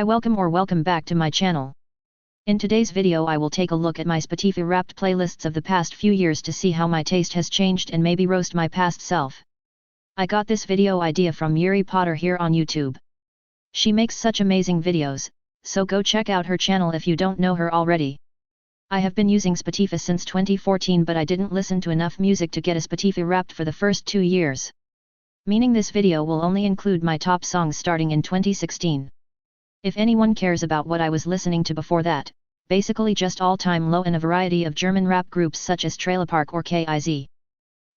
Hi, welcome back to my channel. In today's video I will take a look at my Spotify Wrapped playlists of the past few years to see how my taste has changed and maybe roast my past self. I got this video idea from Yuri Potter here on YouTube. She makes such amazing videos, so go check out her channel if you don't know her already. I have been using Spotify since 2014 but I didn't listen to enough music to get a Spotify Wrapped for the first 2 years. Meaning this video will only include my top songs starting in 2016. If anyone cares about what I was listening to before that, basically just all-time low and a variety of German rap groups such as Trailer Park or KIZ.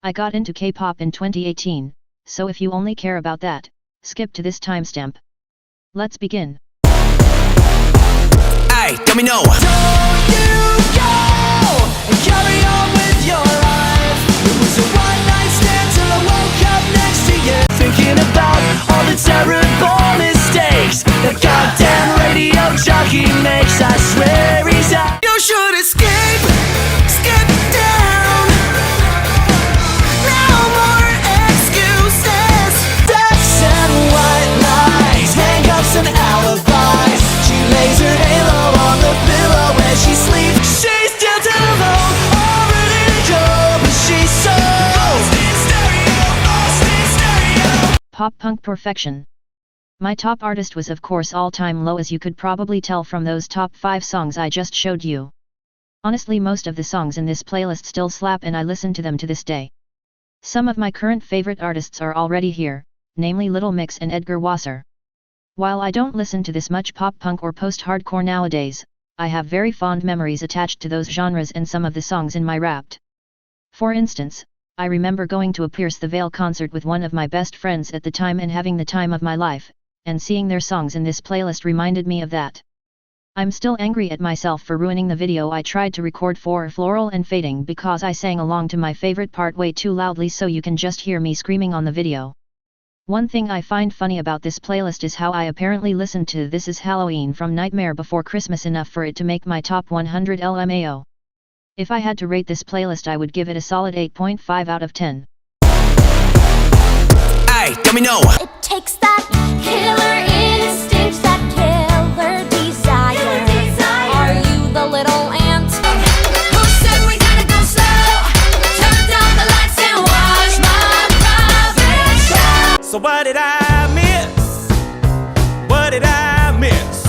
I got into K-pop in 2018, so if you only care about that, skip to this timestamp. Let's begin. Hey, let me know. Don't you go and carry on with your life. It was a one-night stand till I woke up next to you, thinking about all the terrible mistakes that goddamn radio jockey makes. I swear he's out. You should escape, skip down. No more excuses. Sex and white lies, handcuffs and alibis. She lays her halo on the pillow when she sleeps. She's still telephone, already to go, but she's so lost in stereo. Pop punk perfection. My top artist was of course all-time low, as you could probably tell from those top 5 songs I just showed you. Honestly, most of the songs in this playlist still slap and I listen to them to this day. Some of my current favorite artists are already here, namely Little Mix and Edgar Wasser. While I don't listen to this much pop punk or post-hardcore nowadays, I have very fond memories attached to those genres and some of the songs in my Wrapped. For instance, I remember going to a Pierce the Veil concert with one of my best friends at the time and having the time of my life, and seeing their songs in this playlist reminded me of that. I'm still angry at myself for ruining the video I tried to record for Floral and Fading because I sang along to my favorite part way too loudly so you can just hear me screaming on the video. One thing I find funny about this playlist is how I apparently listened to This Is Halloween from Nightmare Before Christmas enough for it to make my top 100 LMAO. If I had to rate this playlist I would give it a solid 8.5 out of 10. Hey, let me know. It takes that killer instinct, that killer desire. Are you the little ant? Who said we gotta go slow? Turn down the lights and watch my private show. So what did I miss? What did I miss?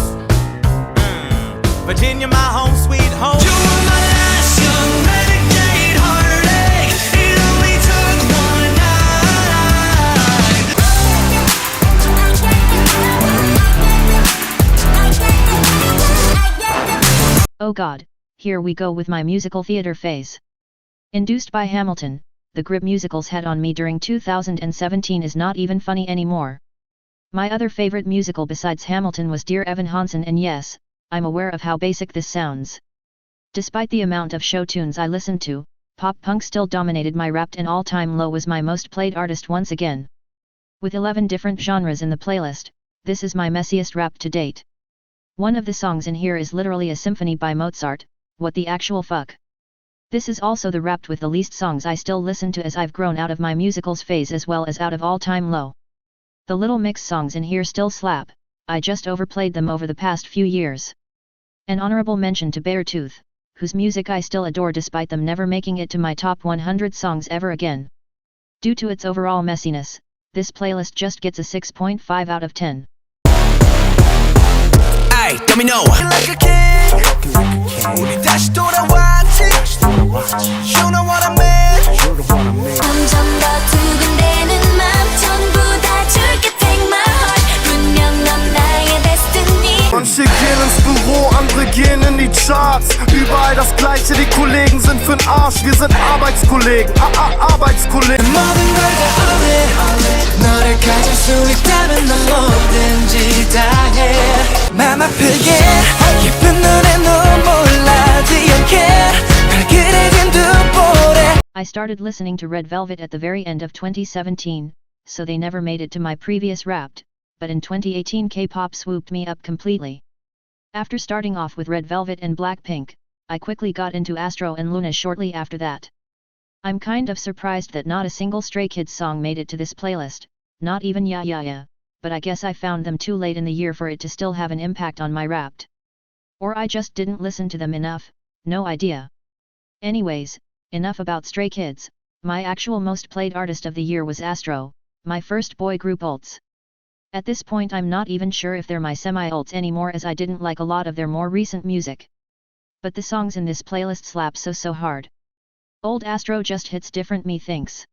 Virginia, my home sweet home. You were my last young renegade heartache. It only took one night. Oh god, here we go with my musical theater phase. Induced by Hamilton, the grip musicals had on me during 2017 is not even funny anymore. My other favorite musical besides Hamilton was Dear Evan Hansen, and yes, I'm aware of how basic this sounds. Despite the amount of show tunes I listened to, pop punk still dominated my Wrapped, and all-time low was my most played artist once again. With 11 different genres in the playlist, this is my messiest Wrapped to date. One of the songs in here is literally a symphony by Mozart. What the actual fuck? This is also the Wrapped with the least songs I still listen to, as I've grown out of my musicals phase as well as out of all-time low. The Little Mix songs in here still slap, I just overplayed them over the past few years. An honorable mention to Beartooth, whose music I still adore despite them never making it to my top 100 songs ever again. Due to its overall messiness, this playlist just gets a 6.5 out of 10. Hey, let me know. Like a king. 우리 다시 돌아왔지. You know what I mean. 점점 더 두근대는 맘 전부 다 줄게. Take my heart. 분명 넌 나의 destiny. Manche gehen ins Büro, andere gehen in die Charts. Überall das Gleiche, die Kollegen sind für'n Arsch. Wir sind Arbeitskollegen, Arbeitskollegen. 모든 걸 다 all in. 너를 가질 수 있다면 난 뭐든지 다 해. 맘 아프게 예쁜 눈에 눈물 나지 않게 발그레진 두 볼에. I started listening to Red Velvet at the very end of 2017, so they never made it to my previous Wrapped, but in 2018 K-pop swooped me up completely. After starting off with Red Velvet and Blackpink, I quickly got into Astro and Luna shortly after that. I'm kind of surprised that not a single Stray Kids song made it to this playlist, not even Ya Ya Ya, but I guess I found them too late in the year for it to still have an impact on my Wrapped. Or I just didn't listen to them enough, no idea. Anyways, enough about Stray Kids. My actual most played artist of the year was Astro, my first boy group Ults. At this point I'm not even sure if they're my semi-Ults anymore, as I didn't like a lot of their more recent music. But the songs in this playlist slap so hard. Old Astro just hits different, me thinks.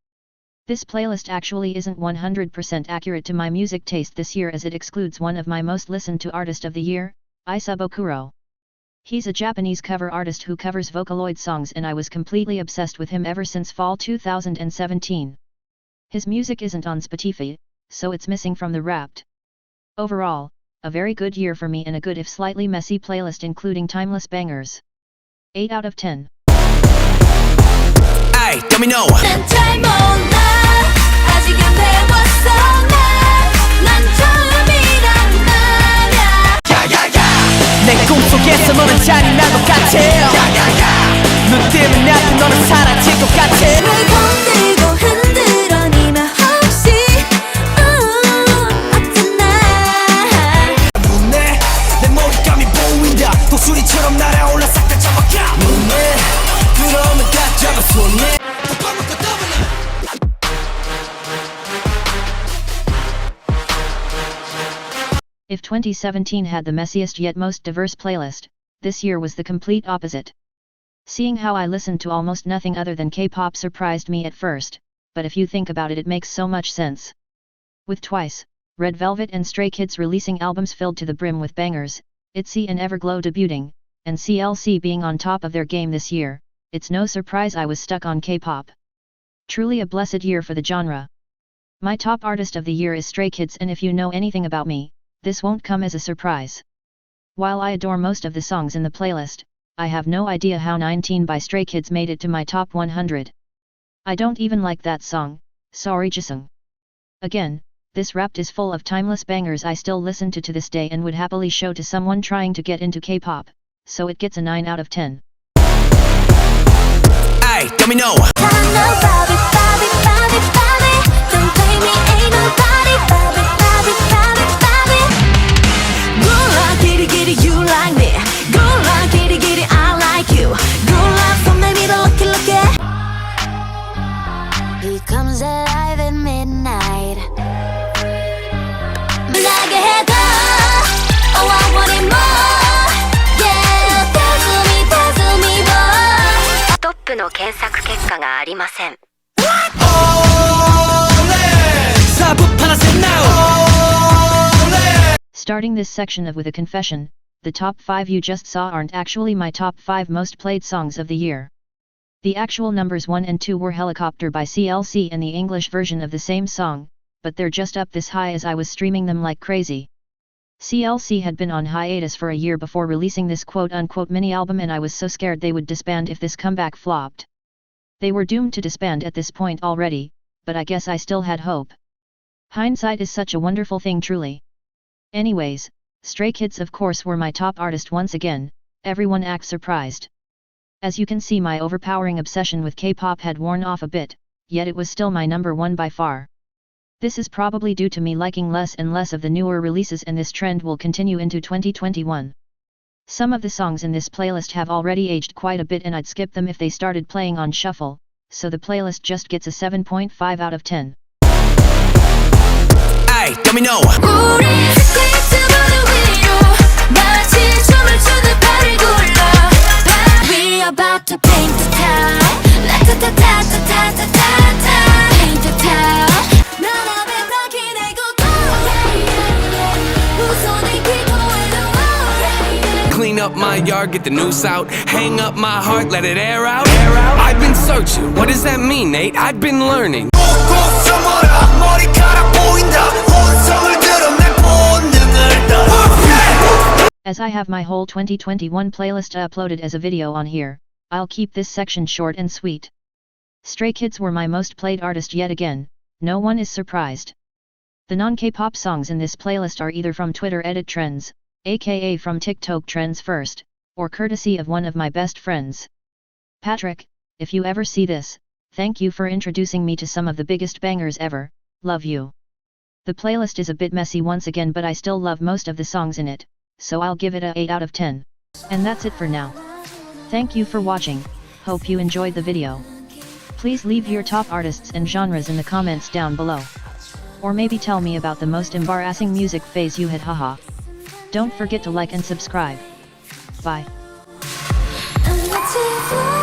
This playlist actually isn't 100% accurate to my music taste this year, as it excludes one of my most listened to artist of the year, Isubokuro. He's a Japanese cover artist who covers Vocaloid songs, and I was completely obsessed with him ever since fall 2017. His music isn't on Spotify, so it's missing from the Wrapped. Overall, a very good year for me and a good if slightly messy playlist including timeless bangers. 8 out of 10. Ay, let me know. 난 잘 몰라 아직은 배웠어 난 처음이란 말야 내 꿈속에서 너는 잔인한 것 같아. 눈 뜨면 나도 너는 사라질 것 같아. 날 건들고 흔들어 니만 혹시 어쩌나 눈에 내 머리감이 보인다. 독수리처럼 날아올라 싹 다 잡아가. 눈에 그러면 다 잡아 손에. If 2017 had the messiest yet most diverse playlist, this year was the complete opposite. Seeing how I listened to almost nothing other than K-pop surprised me at first, but if you think about it, it makes so much sense. With Twice, Red Velvet and Stray Kids releasing albums filled to the brim with bangers, ITZY and Everglow debuting, and CLC being on top of their game this year, it's no surprise I was stuck on K-pop. Truly a blessed year for the genre. My top artist of the year is Stray Kids, and if you know anything about me, this won't come as a surprise. While I adore most of the songs in the playlist, I have no idea how 19 by Stray Kids made it to my top 100. I don't even like that song, Sorry Jisung. Again, this Wrapped is full of timeless bangers I still listen to this day and would happily show to someone trying to get into K-pop, so it gets a 9 out of 10. Ay, let me know. I know Bobby, Bobby, Bobby, Bobby Don't blame me, ain't nobody Bobby, Bobby, Bobby, Bobby Good luck, giddy, giddy, you like me Good luck, giddy, giddy, I like you Good luck, so maybe the lucky, lucky He comes alive at midnight 나게 해도 Oh, I want it more Yeah, dazzle me, dazzle me more トップの検索結果がありません Starting this section of with a confession, the top 5 you just saw aren't actually my top 5 most played songs of the year. The actual numbers 1 and 2 were Helicopter by CLC and the English version of the same song, but they're just up this high as I was streaming them like crazy. CLC had been on hiatus for a year before releasing this quote-unquote mini-album, and I was so scared they would disband if this comeback flopped. They were doomed to disband at this point already, but I guess I still had hope. Hindsight is such a wonderful thing, truly. Anyways, Stray Kids of course were my top artist once again. Everyone acts surprised. As you can see, my overpowering obsession with K-pop had worn off a bit, yet it was still my number one by far. This is probably due to me liking less and less of the newer releases, and this trend will continue into 2021. Some of the songs in this playlist have already aged quite a bit and I'd skip them if they started playing on shuffle, so the playlist just gets a 7.5 out of 10. Ay, let me know. 우리 스케이트보드 위로 마치 춤을 추듯 발을 굴러 We about to paint the town 라타타타타타타타타 Paint the town 난 앞에 브라키 내고 go 우선이 기도해도 Clean up my yard, get the noose out. Hang up my heart, let it air out. I've been searching. What does that mean, Nate? I've been learning. As I have my whole 2021 playlist uploaded as a video on here, I'll keep this section short and sweet. Stray Kids were my most played artist yet again, no one is surprised. The non-K-pop songs in this playlist are either from Twitter edit trends, aka from TikTok trends first, or courtesy of one of my best friends. Patrick, if you ever see this, thank you for introducing me to some of the biggest bangers ever, love you. The playlist is a bit messy once again, but I still love most of the songs in it, so I'll give it a 8 out of 10. And that's it for now. Thank you for watching, hope you enjoyed the video. Please leave your top artists and genres in the comments down below. Or maybe tell me about the most embarrassing music phase you had, haha. Don't forget to like and subscribe. Bye. I'm not too far.